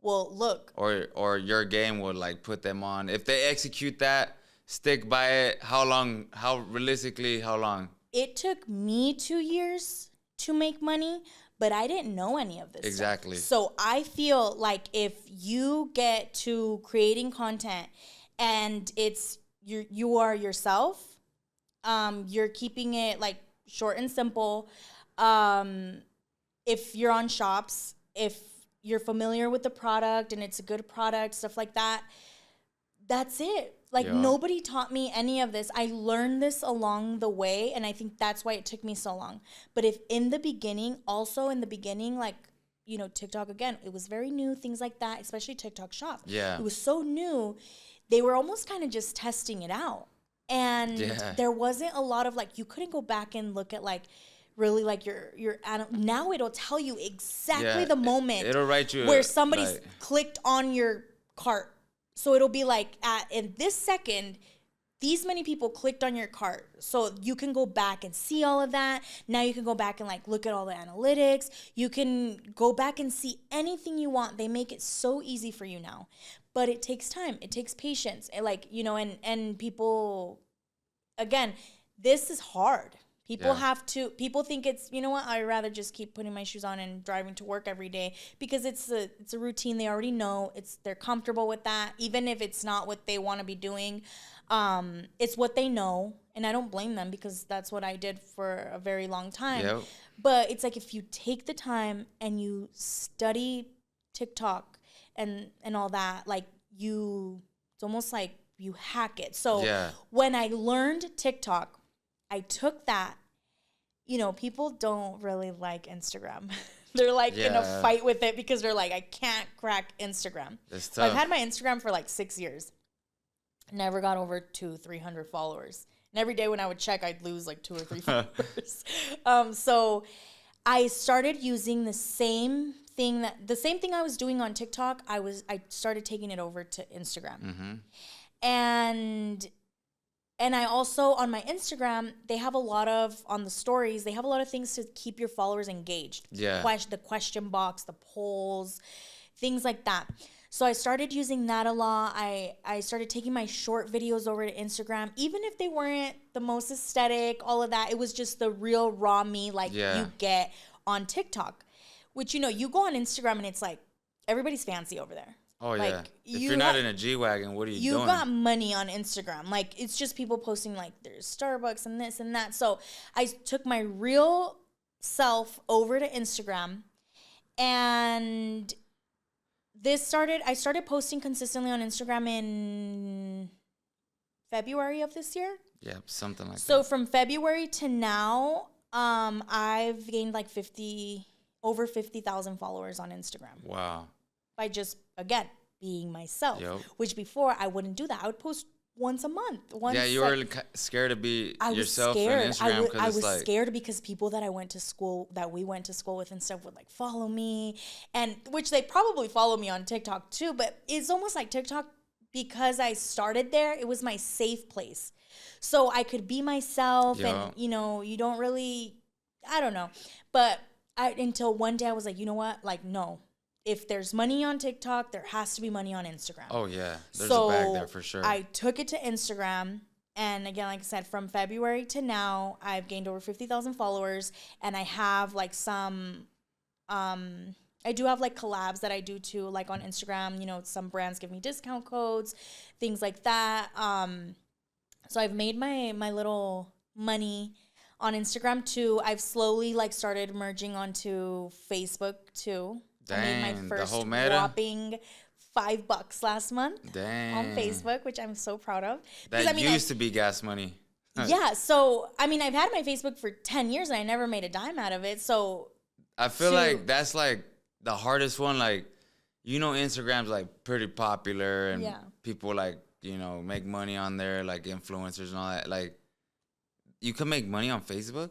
Well, look. Or your game would like put them on. If they execute that, stick by it. How long? Realistically, how long? It took me 2 years to make money, but I didn't know any of this Exactly. stuff. So I feel like if you get to creating content and you are yourself, you're keeping it like short and simple. If you're on shops, if you're familiar with the product and it's a good product, stuff like that, that's it. Like nobody taught me any of this. I learned this along the way, and I think that's why it took me so long. But if in the beginning, like, TikTok, again, it was very new, things like that, especially TikTok Shop. Yeah. It was so new. They were almost kind of just testing it out. And there wasn't a lot of, like, you couldn't go back and look at, like, really, like, your now it'll tell you exactly the moment it'll write you where somebody clicked on your cart. So it'll be like in this second, these many people clicked on your cart. So you can go back and see all of that. Now you can go back and like look at all the analytics. You can go back and see anything you want. They make it so easy for you now. But it takes time. It takes patience. And like, and people, again, this is hard. People think it's, you know what, I'd rather just keep putting my shoes on and driving to work every day because it's a routine. They already know they're comfortable with that. Even if it's not what they want to be doing, it's what they know. And I don't blame them because that's what I did for a very long time. Yep. But it's like, if you take the time and you study TikTok and all that, like it's almost like you hack it. So when I learned TikTok, I took that. You know, people don't really like Instagram. They're like in a fight with it because they're like, I can't crack Instagram. It's tough. So I've had my Instagram for like 6 years. Never got over 200-300 followers. And every day when I would check, I'd lose like 2 or 3 followers. So I started using the same thing I was doing on TikTok. I started taking it over to Instagram. Mm-hmm. And I also, on my Instagram, they have on the stories, they have a lot of things to keep your followers engaged. Yeah. The question box, the polls, things like that. So I started using that a lot. I started taking my short videos over to Instagram, even if they weren't the most aesthetic, all of that. It was just the real raw me you get on TikTok. Which, you know, you go on Instagram and it's like, everybody's fancy over there. Oh, like, yeah. If you're not in a G-Wagon, what are you doing? You got money on Instagram. Like, it's just people posting, like, there's Starbucks and this and that. So I took my real self over to Instagram. And I started posting consistently on Instagram in February of this year. Yeah, something like that. So from February to now, I've gained like over 50,000 followers on Instagram. Wow. By just, again, being myself. Yep. Which before, I wouldn't do that. I would post once a month. You were scared to be yourself on Instagram. I was scared because people that we went to school with and stuff would like follow me. And which they probably follow me on TikTok too. But it's almost like TikTok, because I started there, it was my safe place. So I could be myself. Yep. And, you know, you don't really, I don't know. But until one day I was like, you know what? Like, no. If there's money on TikTok, there has to be money on Instagram. Oh, yeah. There's a bag there for sure. I took it to Instagram. And again, like I said, from February to now, I've gained over 50,000 followers. And I have like I do have like collabs that I do too, like on Instagram. You know, some brands give me discount codes, things like that. So I've made my little money on Instagram too. I've slowly like started merging onto Facebook too. Dang, I made my first whopping $5 last month on Facebook, which I'm so proud of. That used to be gas money. Yeah, so I mean, I've had my Facebook for 10 years and I never made a dime out of it. So I feel like that's like the hardest one. Like, you know, Instagram's like pretty popular and people like, you know, make money on there, like influencers and all that. Like, you can make money on Facebook?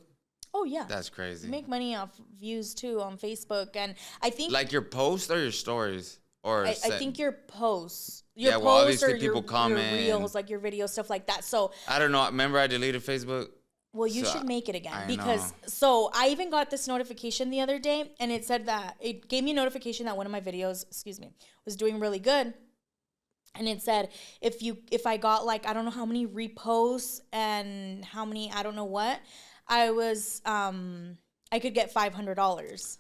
Oh, yeah. That's crazy. You make money off views, too, on Facebook. And I think... Like your posts or your stories? Or I think your posts. Obviously people comment. Your reels, like your videos, stuff like that. So... I don't know. Remember I deleted Facebook? Well, you should make it again. So I even got this notification the other day, and it said that... It gave me a notification that one of my videos, was doing really good. And it said, if I got, like, I don't know how many reposts and how many, I don't know what... I could get $500.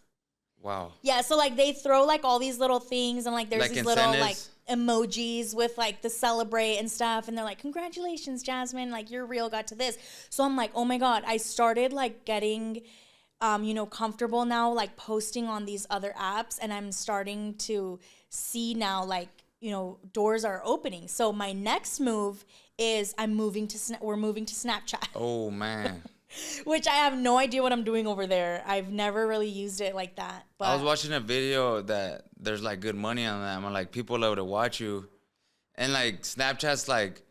Wow. Yeah, so like they throw like all these little things and like there's these little like emojis with like the celebrate and stuff, and they're like, congratulations, Jasmine, like your reel got to this. So I'm like, oh my God, I started like getting comfortable now like posting on these other apps, and I'm starting to see now like, you know, doors are opening. So my next move is we're moving to Snapchat. Oh man. Which I have no idea what I'm doing over there. I've never really used it like that. But I was watching a video that there's like good money on that. I'm like, people love to watch you, and like Snapchat's like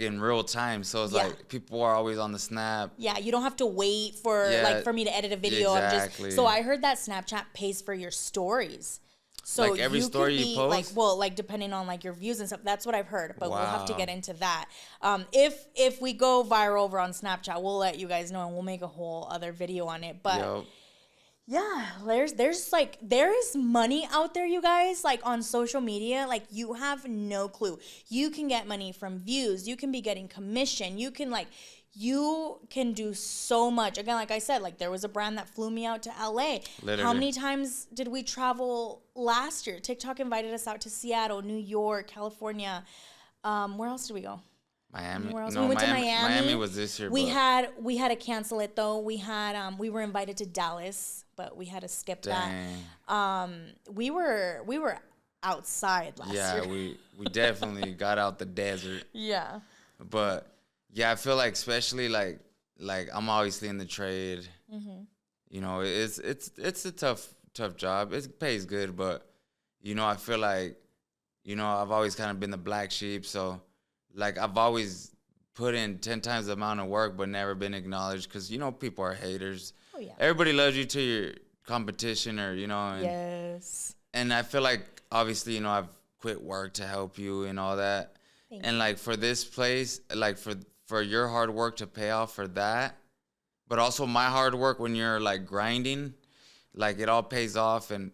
in real time. So it's like people are always on the Snap. Yeah, you don't have to wait for me to edit a video. Exactly. So I heard that Snapchat pays for your stories. So like every story you post? Like depending on like your views and stuff. That's what I've heard, but we'll have to get into that. If we go viral over on Snapchat, we'll let you guys know and we'll make a whole other video on it. But yeah, there is money out there, you guys, like on social media. Like you have no clue. You can get money from views. You can be getting commission. You can you can do so much. Again, like I said, like there was a brand that flew me out to LA. Literally. How many times did we travel last year? TikTok invited us out to Seattle, New York, California. Where else did we go? Miami. Where else? No, we went Miami, to Miami. Miami was this year. We had to cancel it though. We were invited to Dallas, but we had to skip that. We were outside last year. Yeah, we definitely got out the desert. Yeah. But yeah, I feel like especially like I'm obviously in the trade. Mm-hmm. You know, it's a tough job. It pays good, but you know, I feel like, you know, I've always kind of been the black sheep, so like I've always put in 10 times the amount of work but never been acknowledged because, you know, people are haters. Oh, yeah. Everybody loves you to your competition or, you know. And, yes. And I feel like, obviously, you know, I've quit work to help you and all that. Thank you. Like, for this place, like, for your hard work to pay off for that, but also my hard work when you're, like, grinding, like, it all pays off. And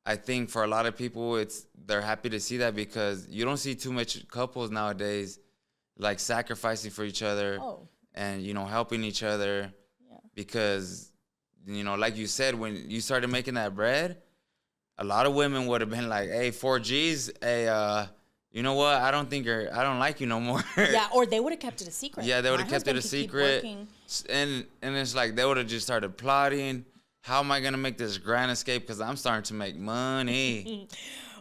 I think for a lot of people, they're happy to see that because you don't see too much couples nowadays like sacrificing for each other and, you know, helping each other. Yeah. Because, you know, like you said, when you started making that bread, a lot of women would have been like, hey, 4Gs, hey, you know what? I don't like you no more. Yeah, or they would have kept it a secret. Yeah, they would have kept it a secret. And it's like they would have just started plotting. How am I going to make this grand escape? Because I'm starting to make money.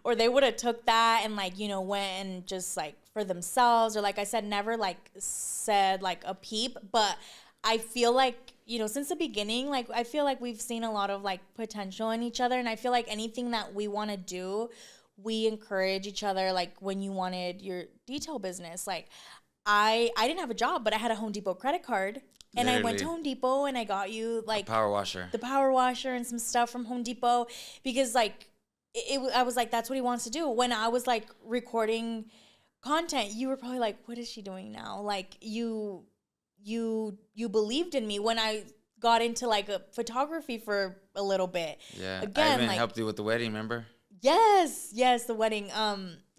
Or they would have took that and, like, you know, went and just, like, for themselves. Or, like I said, never, like, said, like, a peep. But I feel like, you know, since the beginning, like, I feel like we've seen a lot of, like, potential in each other. And I feel like anything that we want to do, we encourage each other. Like, when you wanted your detail business, like, I didn't have a job, but I had a Home Depot credit card. And literally. I went to Home Depot and I got you, like, the power washer and some stuff from Home Depot because, like, I was like, that's what he wants to do. When I was, like, recording content, you were probably like, what is she doing now? Like, you believed in me when I got into, like, a photography for a little bit. Yeah. Again, I even helped you with the wedding, remember? Yes, the wedding.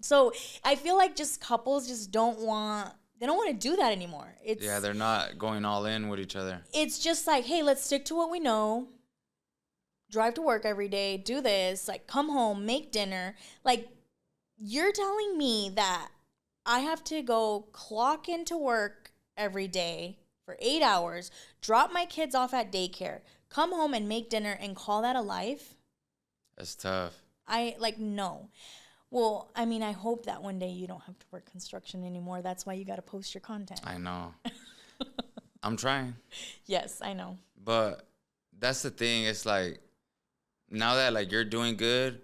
So I feel like just couples just don't want to do that anymore. They're not going all in with each other. It's just like, hey, let's stick to what we know. Drive to work every day, do this, like, come home, make dinner. Like, you're telling me that I have to go clock into work every day for 8 hours, drop my kids off at daycare, come home and make dinner and call that a life? That's tough. No. Well, I mean, I hope that one day you don't have to work construction anymore. That's why you got to post your content. I know. I'm trying. Yes, I know. But that's the thing. It's like, now that, like, you're doing good,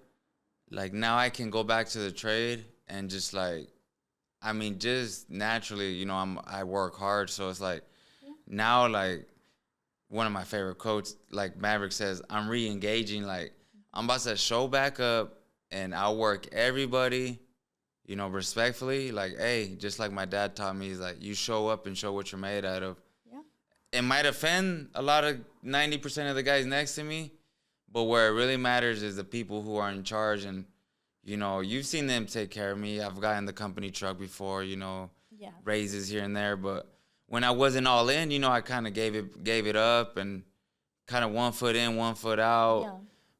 like, now I can go back to the trade and just, like, I mean, just naturally, you know, I work hard. So it's like, now, like, one of my favorite quotes, like Maverick says, I'm re-engaging. Like, I'm about to show back up. And I'll work everybody, you know, respectfully. Like, hey, just like my dad taught me, he's like, you show up and show what you're made out of. Yeah. It might offend a lot of 90% of the guys next to me, but where it really matters is the people who are in charge. And, you know, you've seen them take care of me. I've gotten the company truck before, you know, raises here and there. But when I wasn't all in, you know, I kind of gave it up and kind of 1 foot in, 1 foot out. Yeah.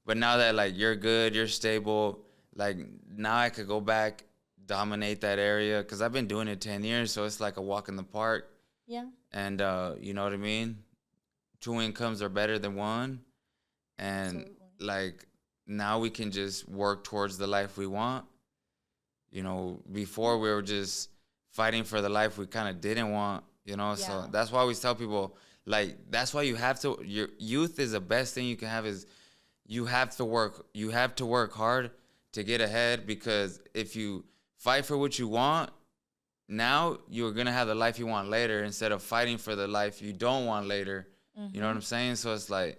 But now that, like, you're good, you're stable, like, now I could go back, dominate that area. Because I've been doing it 10 years, so it's like a walk in the park. Yeah. And, you know what I mean? 2 incomes are better than one. And, absolutely. Like, now we can just work towards the life we want. You know, before we were just fighting for the life we kind of didn't want, you know? Yeah. So that's why I always tell people, like, that's why your youth is the best thing you can have is, you have to work hard to get ahead, because if you fight for what you want now, you're going to have the life you want later instead of fighting for the life you don't want later. Mm-hmm. You know what I'm saying? So it's like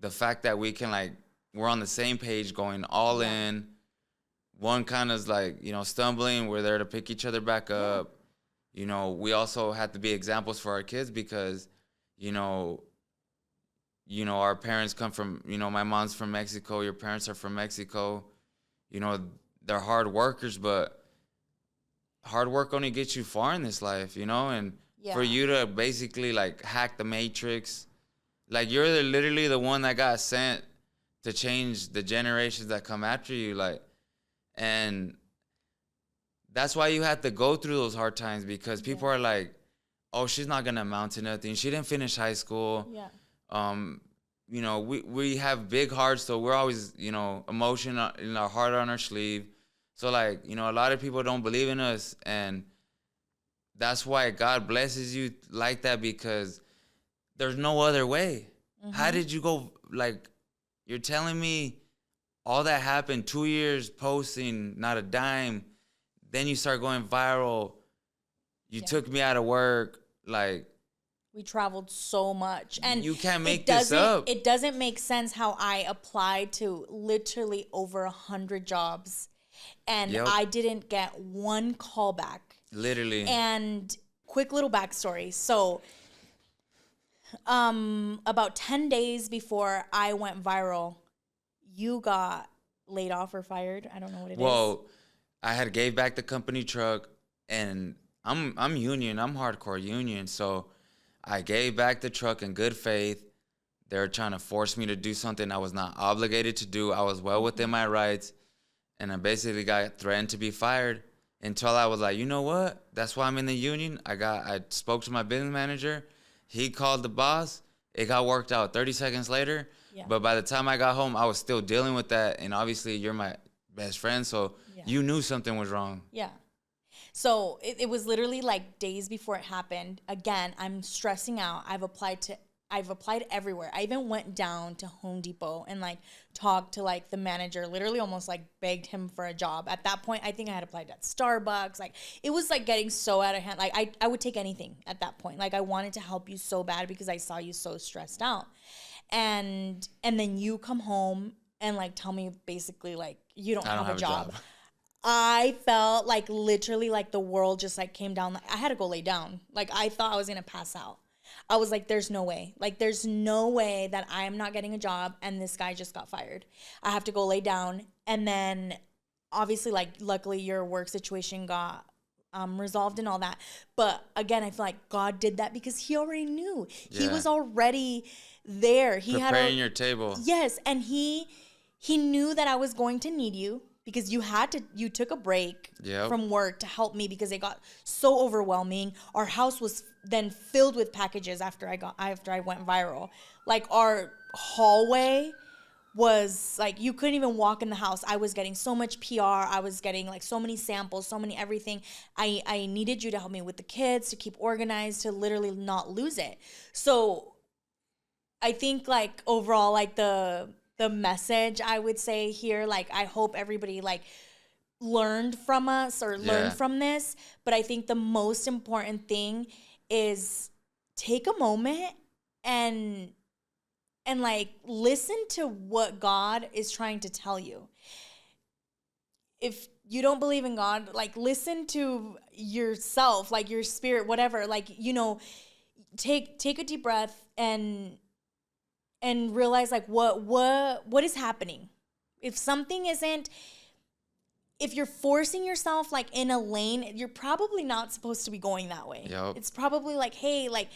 the fact that we can, like, we're on the same page going all in. One kind of is like, you know, stumbling. We're there to pick each other back up. You know, we also have to be examples for our kids because, you know, our parents come from, you know, my mom's from Mexico, your parents are from Mexico. You know, they're hard workers, but hard work only gets you far in this life, you know? And for you to basically like hack the matrix. Like you're literally the one that got sent to change the generations that come after you. Like, and that's why you have to go through those hard times, because people are like, oh, she's not gonna amount to nothing. She didn't finish high school. You know, we have big hearts, so we're always, you know, emotion in our heart on our sleeve. So like, you know, a lot of people don't believe in us, and that's why God blesses you like that, because there's no other way. How did you go, like, you're telling me all that happened, 2 years posting, not a dime, then you start going viral. You took me out of work, like. We traveled so much. And you can't make this up. It doesn't make sense how I applied to literally over 100 jobs. And I didn't get one call back. Literally. And quick little backstory. So about 10 days before I went viral, you got laid off or fired. I don't know what it is. Well, I had gave back the company truck, and I'm union. I'm hardcore union. So I gave back the truck in good faith. They were trying to force me to do something I was not obligated to do. I was well within my rights. And I basically got threatened to be fired until I was like, you know what? That's why I'm in the union. I spoke to my business manager. He called the boss. It got worked out 30 seconds later. But by the time I got home, I was still dealing with that. And obviously, you're my best friend, so you knew something was wrong. Yeah. So it was literally like days before it happened. Again, I'm stressing out. I've applied everywhere. I even went down to Home Depot and like talked to like the manager, literally almost like begged him for a job. At that point, I think I had applied at Starbucks. Like it was like getting so out of hand. Like I would take anything at that point. Like I wanted to help you so bad because I saw you so stressed out. And then you come home and like tell me basically like you don't have a job. I felt like literally like the world just like came down. I had to go lay down. Like I thought I was going to pass out. I was like, there's no way. Like there's no way that I am not getting a job and this guy just got fired. I have to go lay down. And then obviously like luckily your work situation got resolved and all that. But again, I feel like God did that because he already knew. He was already there. He preparing your table. Yes. And he knew that I was going to need you. Because you took a break from work to help me because it got so overwhelming. Our house was then filled with packages after I went viral. Like our hallway was like you couldn't even walk in the house. I was getting so much PR. I was getting like so many samples, so many everything. I needed you to help me with the kids, to keep organized, to literally not lose it. So I think like overall like the message I would say here, like I hope everybody like learned from us or learned from this. But I think the most important thing is take a moment and like listen to what God is trying to tell you. If you don't believe in God, like listen to yourself, like your spirit, whatever, like, you know, take a deep breath and realize like what is happening. If something isn't, if you're forcing yourself like in a lane, you're probably not supposed to be going that way. It's probably like, hey, like,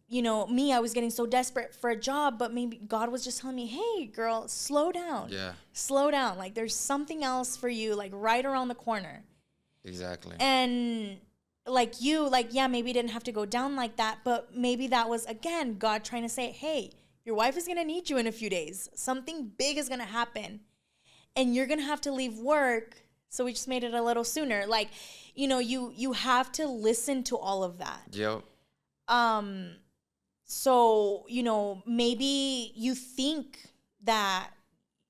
you know, me, I was getting so desperate for a job, but maybe God was just telling me, hey girl, slow down. Slow down. Like there's something else for you, like right around the corner. Exactly. And like you, like, yeah, maybe it didn't have to go down like that, but maybe that was again God trying to say, hey, your wife is going to need you in a few days. Something big is going to happen. And you're going to have to leave work. So we just made it a little sooner. Like, you know, you have to listen to all of that. So, you know, maybe you think that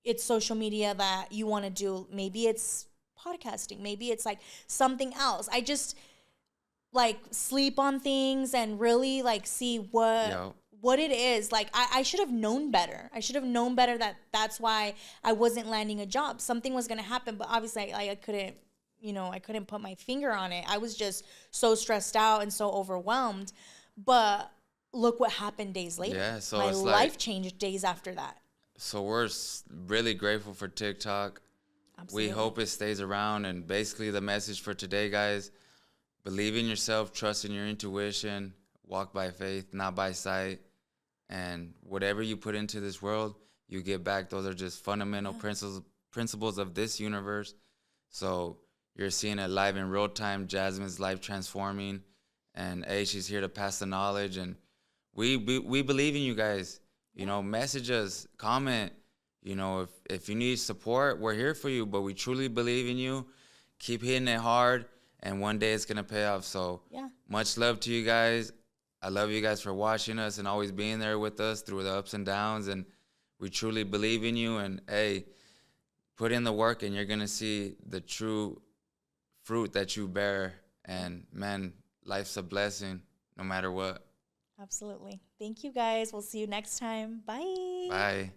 it's social media that you want to do. Maybe it's podcasting. Maybe it's like something else. I just like sleep on things and really like see what it is. Like I should have known better. I should have known better that that's why I wasn't landing a job. Something was going to happen, but obviously I couldn't, you know, I couldn't put my finger on it. I was just so stressed out and so overwhelmed. But look what happened days later. Yeah, so my it's life changed days after that. So we're really grateful for TikTok. Absolutely. We hope it stays around. And basically the message for today, guys, believe in yourself, trust in your intuition. walk by faith, not by sight. And whatever you put into this world, you get back. Those are just fundamental principles of this universe. So you're seeing it live in real time. Jasmine's life transforming, and she's here to pass the knowledge. And we believe in you guys. You know, message us, comment. You know, if you need support, we're here for you. But we truly believe in you. Keep hitting it hard, and one day it's gonna pay off. So much love to you guys. I love you guys for watching us and always being there with us through the ups and downs. And we truly believe in you. And hey, put in the work, and you're gonna see the true fruit that you bear. And man, life's a blessing no matter what. Absolutely. Thank you guys. We'll see you next time. Bye. Bye.